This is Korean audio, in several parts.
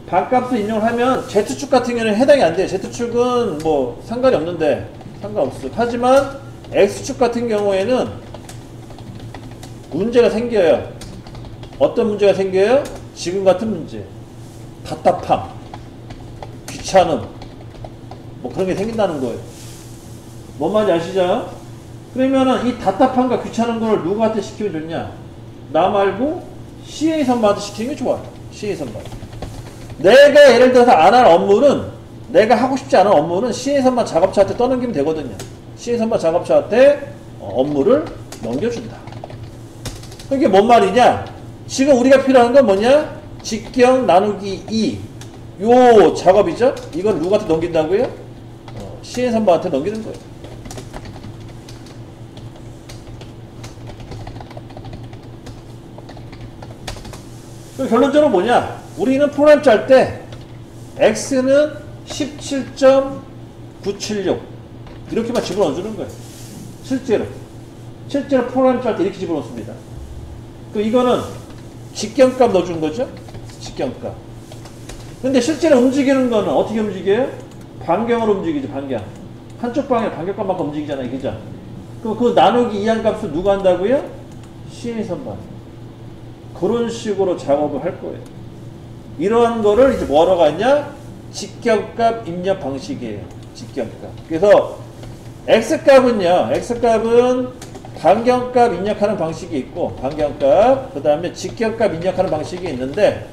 반값을 입력을 하면 Z축 같은 경우는 해당이 안 돼요. Z축은 뭐 상관이 없는데 상관없어. 하지만 X축 같은 경우에는 문제가 생겨요. 어떤 문제가 생겨요? 지금 같은 문제. 답답함, 귀찮음, 뭐 그런 게 생긴다는 거예요. 뭔 말인지 아시죠? 그러면은 이 답답함과 귀찮은 걸 누구한테 시키면 좋냐? 나 말고 CA 선반한테 시키는 게 좋아요. CA 선반. 내가 예를 들어서 안 할 업무는, 내가 하고 싶지 않은 업무는 CA 선반 작업자한테 떠넘기면 되거든요. CA 선반 작업자한테 업무를 넘겨준다. 이게 뭔 말이냐? 지금 우리가 필요한 건 뭐냐? 직경 나누기 2. 요 작업이죠? 이걸 누구한테 넘긴다고요? CA 선반한테 넘기는 거예요. 결론적으로 뭐냐? 우리는 프로그램 짤 때 x는 17.976 이렇게만 집어넣어주는 거예요. 실제로 프로그램 짤 때 이렇게 집어넣습니다. 이거는 직경값 넣어준 거죠? 직경값. 근데 실제로 움직이는 거는 어떻게 움직여요? 반경으로 움직이죠. 반경. 한쪽 방향 반경값만큼 움직이잖아요. 그죠? 그 나누기 이한 값을 누가 한다고요? CA 선반. 그런 식으로 작업을 할 거예요. 이러한 거를 이제 뭐라고 하냐? 직경값 입력 방식이에요. 직경값. 그래서 X값은요, X값은 반경값 입력하는 방식이 있고, 반경값, 그 다음에 직경값 입력하는 방식이 있는데,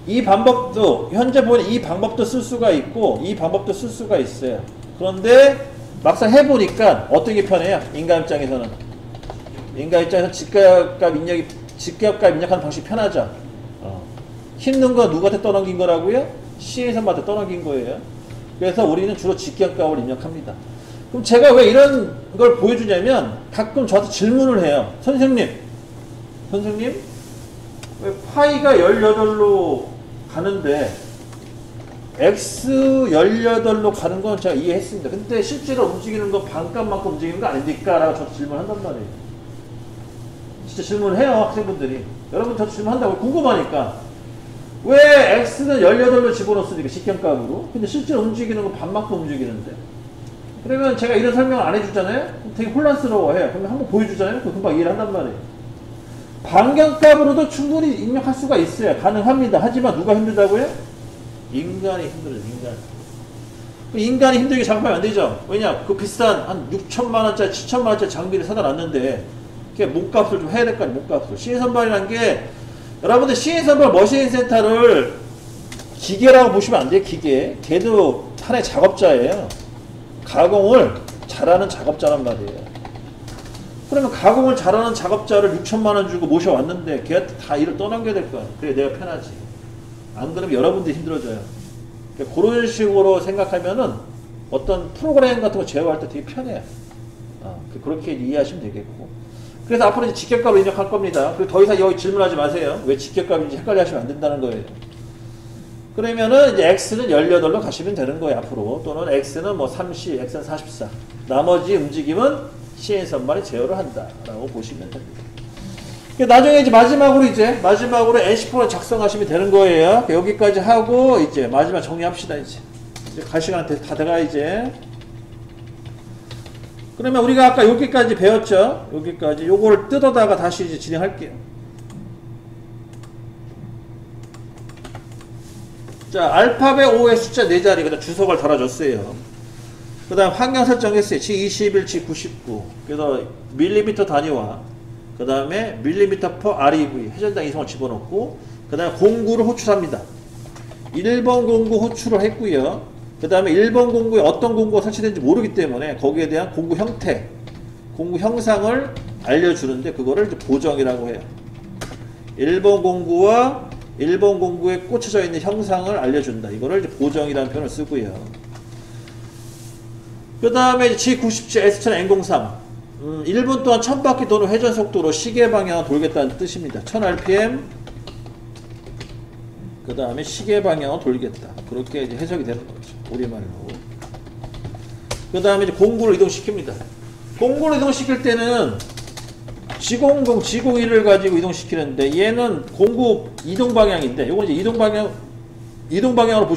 이 방법도, 현재 보니 이 방법도 쓸 수가 있고, 이 방법도 쓸 수가 있어요. 그런데 막상 해보니까 어떤 게 편해요? 인간 입장에서는. 인간 입장에서 직경값 입력하는 방식이 편하죠. 힘든 거 누구한테 떠넘긴 거라고요? CA 선반한테 떠넘긴 거예요. 그래서 우리는 주로 직경값을 입력합니다. 그럼 제가 왜 이런 걸 보여주냐면 가끔 저한테 질문을 해요. 선생님 왜 파이가 18로 가는데 x 18로 가는 건 제가 이해했습니다. 근데 실제로 움직이는 거 반값만큼 움직이는 거 아닙니까? 라고 저한테 질문한단 말이에요. 진짜 질문을 해요. 학생분들이. 여러분 저도 질문한다고 궁금하니까. 왜 x는 18로 집어넣습니까? 직경값으로. 근데 실제로 움직이는 건 반만큼 움직이는데. 그러면 제가 이런 설명을 안 해주잖아요? 되게 혼란스러워해요. 그러면 한번 보여주잖아요? 그럼 금방 이해를 한단 말이에요. 반경값으로도 충분히 입력할 수가 있어요. 가능합니다. 하지만 누가 힘들다고요? 인간이 힘들어요. 인간이 힘들게 작업하면 안 되죠. 왜냐? 그 비싼 한 6천만원짜리 7천만원짜리 장비를 사다 놨는데 그게 몸값을 좀 해야 될 거 아니에요. 몸값을. CA 선발이라는 게 여러분들 CA 선발 머신 센터를 기계라고 보시면 안 돼요. 기계. 걔도 하나의 작업자예요. 가공을 잘하는 작업자란 말이에요. 그러면 가공을 잘하는 작업자를 6천만원 주고 모셔왔는데 걔한테 다 일을 떠넘겨야 될 거야. 그래 내가 편하지. 안 그러면 여러분들이 힘들어져요. 그러니까 그런 식으로 생각하면은 어떤 프로그램 같은 거 제어할 때 되게 편해요. 그렇게 이해하시면 되겠고. 그래서 앞으로 이제 직경값을 입력할 겁니다. 그리고 더 이상 여기 질문하지 마세요. 왜 직경값인지 헷갈려 하시면 안 된다는 거예요. 그러면은 이제 x는 18로 가시면 되는 거예요. 앞으로. 또는 x는 뭐 30, x는 44. 나머지 움직임은 CA 선반이 제어를 한다라고 보시면 됩니다. 나중에 이제 마지막으로 NC4를 작성하시면 되는 거예요. 여기까지 하고 이제 마지막 정리합시다. 이제 갈 시간 다 돼가 이제. 그러면 우리가 아까 여기까지 배웠죠. 여기까지 요거를 뜯어다가 다시 이제 진행할게요. 자, 알파벳 O의 숫자 4자리 그다음 주석을 달아줬어요. 그 다음 환경 설정했어요. G21, G99. 그래서 밀리미터 단위와 그 다음에 밀리미터 per REV 회전당 이성을 집어넣고 그 다음에 공구를 호출합니다. 1번 공구 호출을 했고요. 그 다음에 1번 공구에 어떤 공구가 설치된지 모르기 때문에 거기에 대한 공구 형태, 공구 형상을 알려주는데 그거를 이제 보정이라고 해요. 1번 공구와 1번 공구에 꽂혀져 있는 형상을 알려준다. 이거를 이제 보정이라는 표현을 쓰고요. 그 다음에 G97 S1000 N03 1분 동안 1000바퀴 도는 회전 속도로 시계 방향을 돌겠다는 뜻입니다. 1000rpm 그 다음에 시계 방향을 돌겠다. 그렇게 이제 해석이 되는 거죠. 우리말로. 그 다음에 이제 공구를 이동시킵니다. 공구를 이동시킬 때는 G00, G01을 가지고 이동시키는데 얘는 공구 이동 방향인데 요건 이제 이동 방향으로